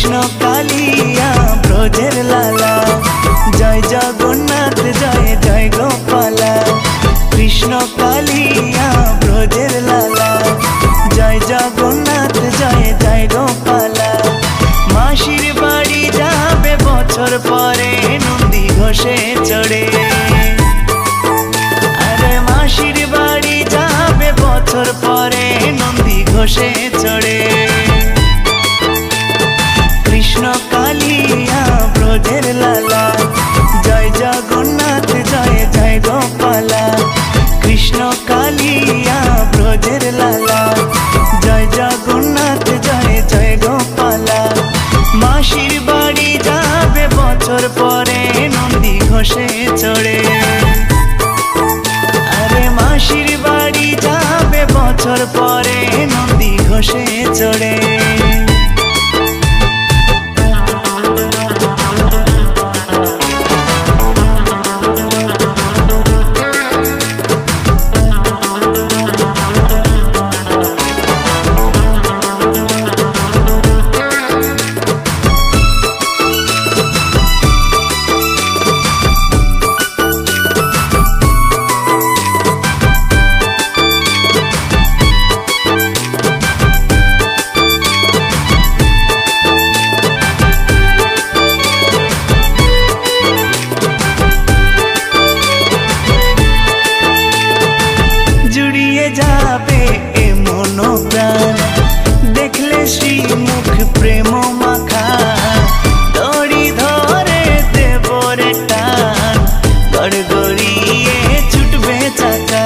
কৃষ্ণ কালিয়া ব্রজের লালা, জয় জগন্নাথ জয় জয় গোপালা। কৃষ্ণ কালিয়া ব্রজের লালা, জয় জগন্নাথ জয় জয় গোপালা। মাসির বাড়ি যাবে বছর পরে নন্দী ঘোষে চড়ে, আরে মাসির বাড়ি যাবে বছর পরে নন্দী ঘোষে চড়ে। কৃষ্ণ কালিয়া ব্রজের লালা, জয় জগন্নাথ জয় জয় গোপালা। কৃষ্ণ কালিয়া ব্রজের লালা, জয় জগন্নাথ জয় জয় গোপালা। মাসির বাড়ি যাবে বছর পরে নন্দী ঘোষে চড়ে, আরে মাসির বাড়ি যাবে বছর পরে নন্দী ঘোষে চড়ে। যাবে এ মন প্রাণ, দেখলে শ্রীমুখ প্রেম মাখা। দড়ি ধরে দেবরে টান, গড়গড়িয়ে ছুটবে চাকা।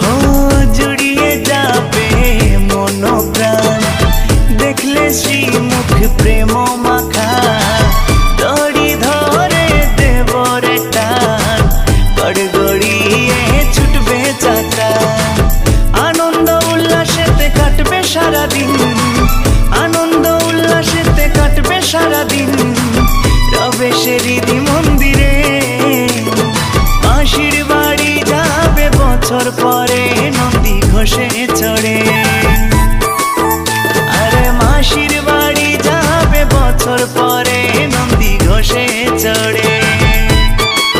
ও জুড়িয়ে যাবে মন প্রাণ, দেখলে শ্রীমুখ প্রেম মাখা। দড়ি ধরে দেবরে টান, গড়গড়িয়ে ছুটবে চাকা। আনন্দ উল্লাসেতে কাটবে সারাদিন, আনন্দ উল্লাসেতে কাটবে সারাদিন। রবে সেরিদি মন্দিরে, মাসির বাড়ি যাবে বছর পরে নন্দী ঘোষে চড়ে।